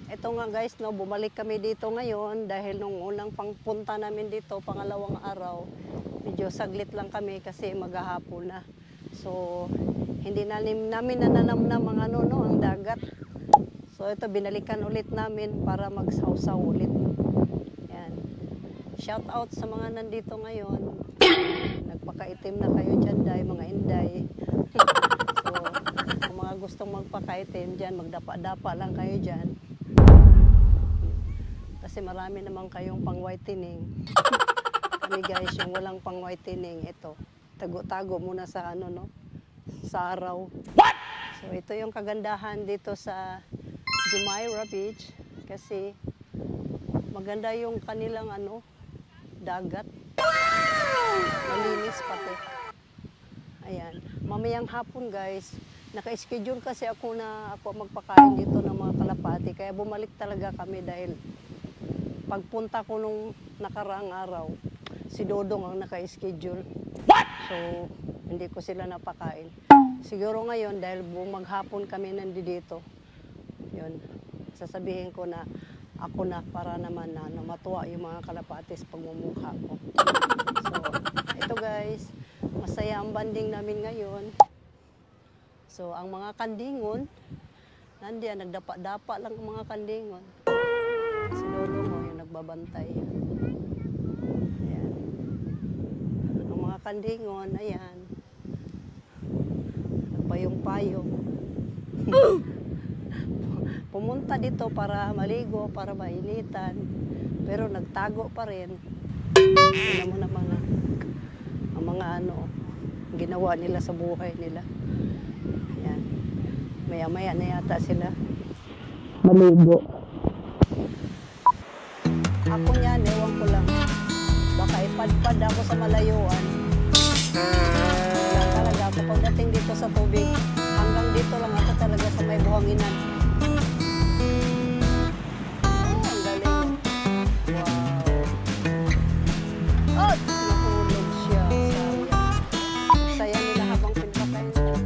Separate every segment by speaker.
Speaker 1: Ito nga guys, no, bumalik kami dito ngayon dahil nung unang pangpunta namin dito, pangalawang araw, medyo saglit lang kami kasi maghahapon na. So, hindi namin nananamnam ang ang dagat. So, ito binalikan ulit namin para magsawsaw ulit. Yan. Shout out sa mga nandito ngayon. Nagpakaitim na kayo dyan, mga inday. So, kung mga gustong magpakaitim dyan, magdapa-dapa lang kayo dyan. Kasi marami naman kayong pang-whitening. Kami guys, yung walang pang-whitening, ito. Tago-tago muna sa sa araw. What? So ito yung kagandahan dito sa Jumeirah Beach kasi maganda yung kanilang dagat. Malinis pati. Ayan. Mamayang hapon guys, naka-schedule kasi ako magpakain dito ng mga kalapati kaya bumalik talaga kami dahil pagpunta ko nung nakaraang araw, si Dodong ang naka-schedule. What? So, hindi ko sila napakain. Siguro ngayon, dahil maghapon kami nandito, yun, sasabihin ko na ako na para naman na matuwa yung mga kalapatis pagmumukha ko. So, ito guys, masaya ang banding namin ngayon. So, ang mga kandingon, nandiyan, nagdapa-dapa lang ang mga kandingon. Si Dodong yung nagbabantay. Ayan. Ang mga kandingon, ayan. Nagpayong-payong. Pumunta dito para maligo, para mainitan. Pero nagtago pa rin. Tingnan mo naman ang mga ginawa nila sa buhay nila. Ayan. Maya-maya na yata sila maligo. Ako niyan, ewan ko lang. Baka ipadpad ako sa malayuan. Wala talaga ako. Pagdating dito sa tubig, hanggang dito lang ako talaga sa may buhanginan. Oh, ang galing. Wow. Oh, nahulog siya. Sayang. Saya nila habang pinapakain nila.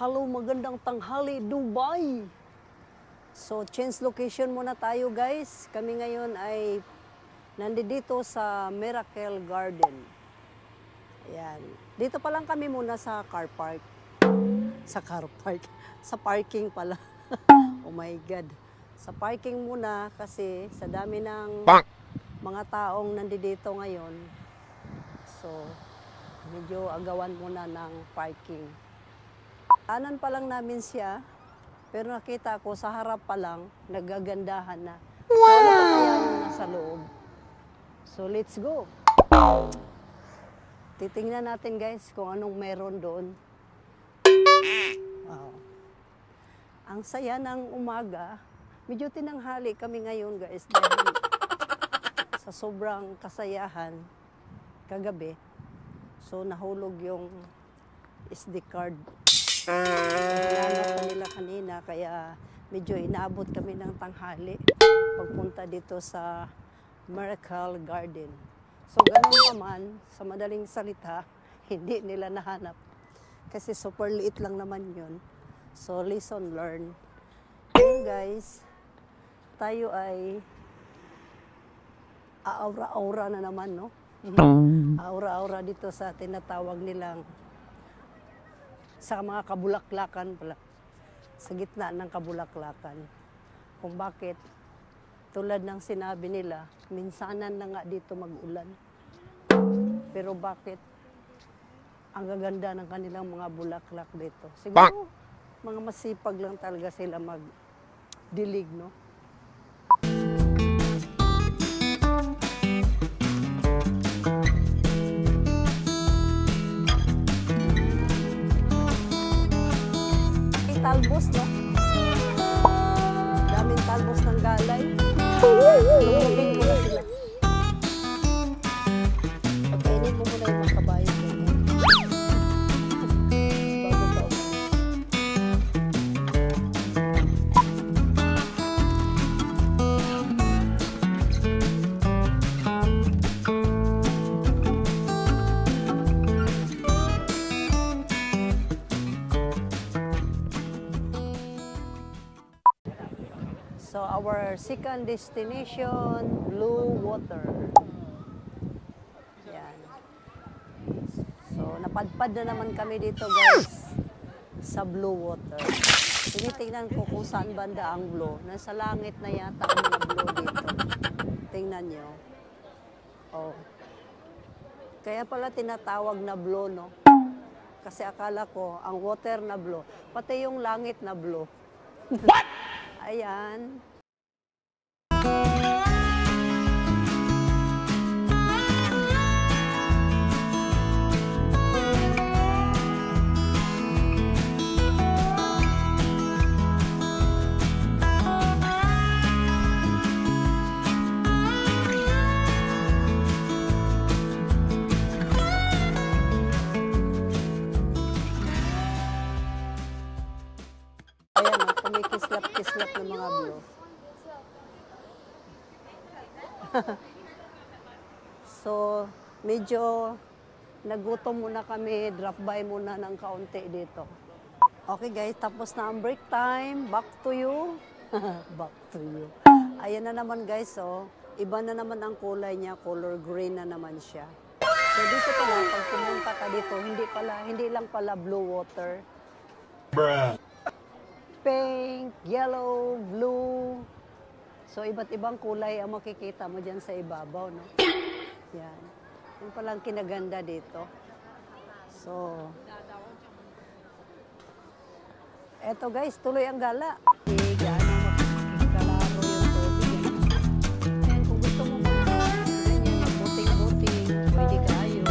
Speaker 1: Hello, magandang tanghali, Dubai! So, change location muna tayo guys. Kami ngayon ay nandito sa Miracle Garden. Ayan. Dito pa lang kami muna sa car park. Sa parking pala. Oh my God. Sa parking muna kasi sa dami ng mga taong nandito ngayon. So, medyo agawan muna ng parking. Kanan pa lang namin siya, pero nakita ko sa harap pa lang, nagagandahan na. Wow! So, ano pa kaya yung nasa loob? So, let's go! Titingnan natin guys kung anong meron doon. Wow! Ang saya ng umaga, medyo tinanghali kami ngayon guys, dahil sa sobrang kasayahan kagabi, so nahulog yung SD card. Hinanap na nila kanina kaya medyo inaabot kami ng tanghali pagpunta dito sa Miracle Garden. So ganun naman, sa madaling salita, hindi nila nahanap. Kasi super liit lang naman yun. So lesson learned. Ngayon guys, tayo ay aura-aura na naman, no? Aura-aura dito sa tinatawag nilang sa mga kabulaklakan pala, sa gitna ng kabulaklakan. Kung bakit, tulad ng sinabi nila, minsanan na nga dito mag-ulan. Pero bakit ang gaganda ng kanilang mga bulaklak dito? Siguro, mga masipag lang talaga sila mag-dilig, no? Talbos, no? Daming talbos ng galay. Lumubin ko na sila. Pagkainin mo muna yung mga kabayan. Bago pa umalis. So our second destination, Blue Water. Yan. So napadpad na naman kami dito guys sa Blue Water. Tinitingnan ko kung saan banda ang blue. Nasa langit na yata ang mga blue dito. Tingnan nyo. Oh. Kaya pala tinatawag na blue, no? Kasi akala ko, ang water na blue. Pati yung langit na blue. What? Ayan. Ayan, kumikislap-kislap ng mga blue. So, medyo nagutom muna kami, drop by muna ng kaunti dito. Okay guys, tapos na ang break time. Back to you. Back to you. Ayan na naman guys, oh. Iba na naman ang kulay niya, color green na naman siya. So dito pala, pag pumunta ka dito, hindi lang pala blue water. Bruh. Pink, yellow, blue. So, iba't ibang kulay ang makikita mo dyan sa ibabaw, no? Yan. Yan palang kinaganda dito. So, eto guys, tuloy ang gala. Kalaro yung tubig. And kung gusto mo magbuting-buting, pwede kayo.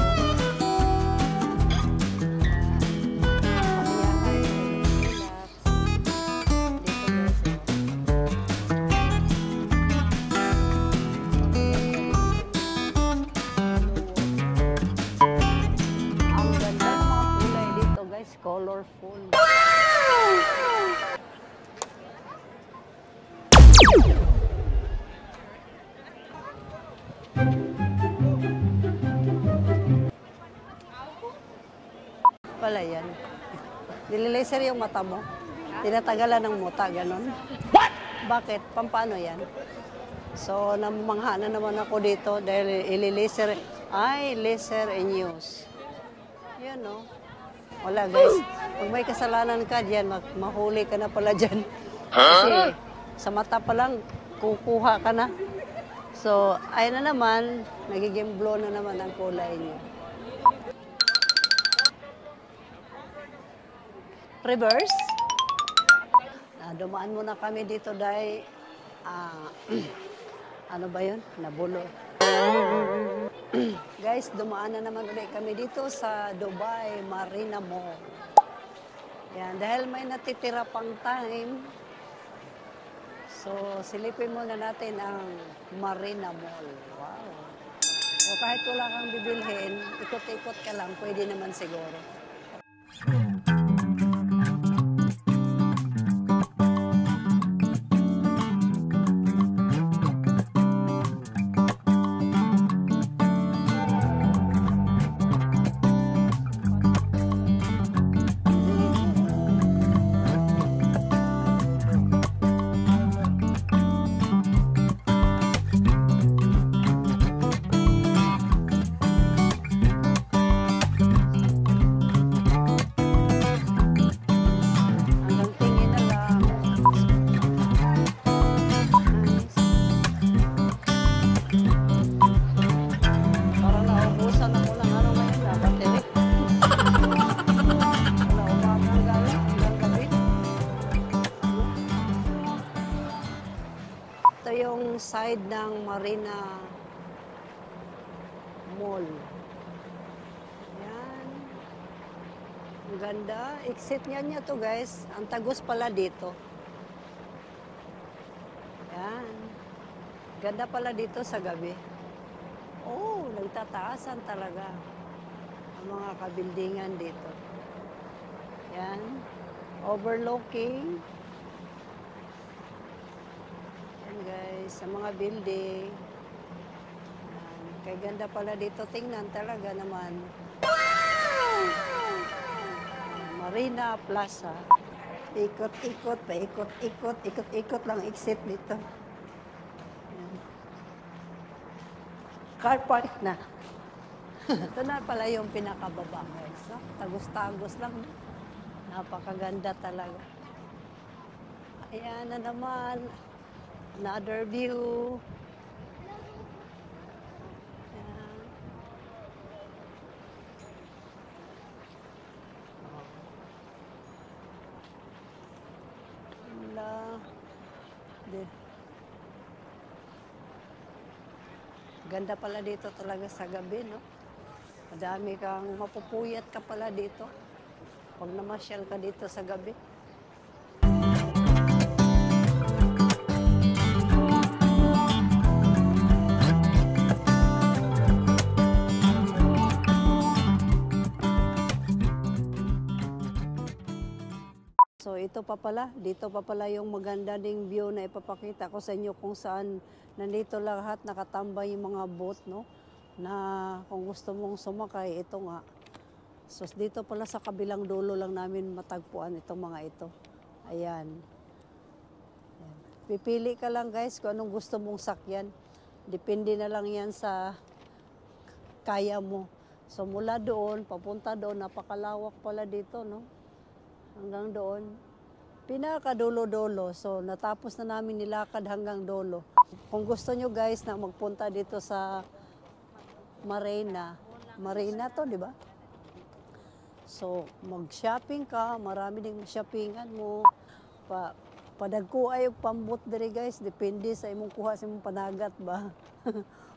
Speaker 1: Colorful. Pala yan. Nililaser yung mata mo. Tinatagalan ng muta, ganon. What? Bakit? Pampano yan? So, namangha na naman ako dito dahil ililaser. Ay, laser and use. Yan, no? Wala guys, pag may kasalanan ka diyan, mahuli ka na pala diyan. Kasi sa mata pa lang, kukuha ka na. So, ayun na naman, nagiging blue na naman ang kulay niya. Reverse. Dumaan muna kami dito dahil, ano ba yun? Nabulo. Guys, dumaan na naman ulit kami dito sa Dubai Marina Mall. Yan, dahil may natitira pang time, so silipin muna natin ang Marina Mall. Wow. O kahit wala kang bibilhin, ikot-ikot ka lang, pwede naman siguro. Side ng Marina Mall. Yan. Ang ganda. Exit niya to guys. Ang tagos pala dito. Yan. Ganda pala dito sa gabi. Oh, nagtataasan talaga ang mga kabildingan dito. Yan. Overlooking. Guys, sa mga building. Kaya ganda pala dito. Tingnan talaga naman. Marina Plaza. Ikot-ikot, paikot-ikot, ikot-ikot lang exit dito. Ayan. Car park na. Ito na pala yung pinakababa, guys. No? Tagos-tagos lang. No? Napakaganda talaga. Ayan na naman. Another view. Ayan. Wala. Ganda pala dito talaga sa gabi, no? Madami kang mapupuyat ka pala dito. Pag namasyal ka dito sa gabi. So ito pa pala, dito pa pala yung maganda ding view na ipapakita ko sa inyo kung saan nandito lahat nakatambay yung mga boat, no? Na kung gusto mong sumakay, ito nga. So dito pala sa kabilang dulo lang namin matagpuan itong mga ito. Ayan. Ayan. Pipili ka lang guys kung anong gusto mong sakyan. Depende na lang yan sa kaya mo. So mula doon, papunta doon, napakalawak pala dito, no? Hanggang doon. Pinakadulo-dulo. So, natapos na namin nilakad hanggang dulo. Kung gusto nyo guys na magpunta dito sa Marina. Marina to, di ba? So, mag-shopping ka. Marami ding shoppingan mo. Padagko ay pambot diri guys. Depende sa imong kuha sa imong panagat ba.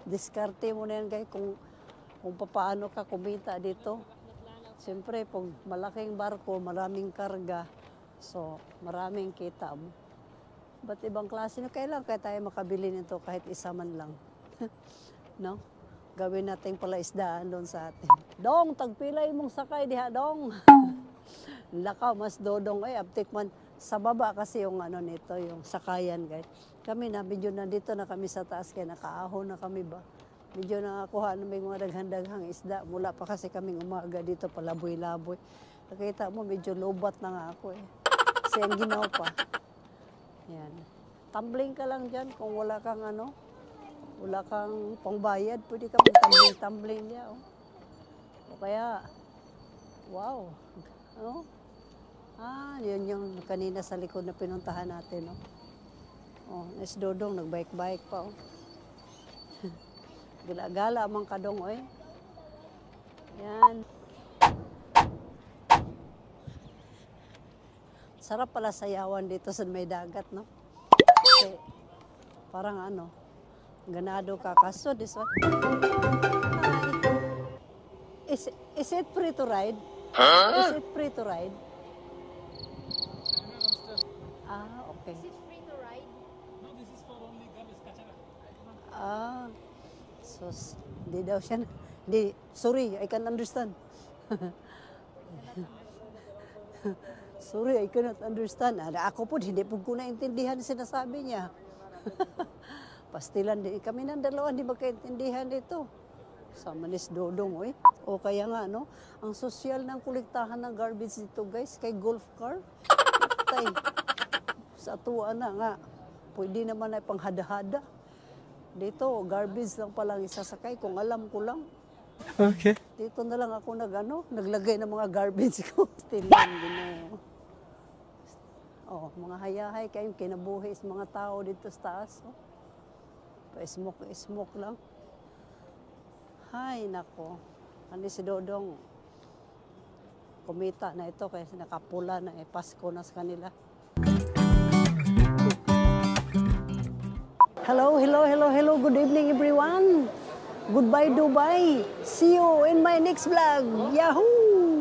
Speaker 1: Diskarte mo na yan guys kung paano ka kumita dito. Siyempre, pag malaking barko, maraming karga, so maraming kita mo. Ba't ibang klase? Kailan kaya tayo makabili nito kahit isa man lang? No? Gawin natin pala isdaan doon sa atin. Dong, tagpilay mong sakay diha, dong. Lakaw, mas dodong. Ay, aptik man. Sa baba kasi yung ano nito, yung sakayan, guys. Kami na, medyo nandito na kami sa taas, kaya nakaahon na kami ba? Medyo nakakuha na may mga daghang-daghang isda. Mula pa kasi kaming umaga dito, palaboy-laboy. Nakita mo, medyo lobat na nga ako eh. Kasi ang ginaw pa. Yan. Tumbling ka lang dyan kung wala kang ano, wala kang pangbayad. Pwede ka mag-tumbling niya. Oh. O kaya, wow. Oh. Yun yung kanina sa likod na pinuntahan natin. Oh, nice dodong, nagbike-bike pa. Oh. Gala-gala amang kadong, oy. Yan. Sarap pala sayawan dito sa may dagat, no? Kasi parang ano, ganado ka. Kaso, this one. Hi. Is it free to ride? Huh? Is it free to ride? Okay.
Speaker 2: Is it free to ride?
Speaker 3: No, this is for only girls, kachara.
Speaker 1: So, di daw siya, sorry, I can't understand. Sorry, I cannot understand. Ako po, hindi po ko naintindihan sinasabi niya. Pastilan din. Kami ng dalawa, hindi magkaintindihan dito. Sa Manis Dodong, eh. O kaya nga, no? Ang sosyal ng kolektahan ng garbage dito, guys, kay golf car. Tay, sa tuwa na nga. Pwede naman ay panghada-hada. Dito, garbage lang palang isasakay, kung alam ko lang.
Speaker 3: Okay.
Speaker 1: Dito na lang ako naglagay ng mga garbage ko. Stilan, gino. Oh, mga hayahay kayong kinabuhi sa mga tao dito sa taas. Oh. Pa-smoke lang. Hay, nako. Ano si Dodong, kumita na ito kasi nakapula na Pasko na sa kanila. Hello. Good evening, everyone. Goodbye, Dubai. See you in my next vlog. Yahoo!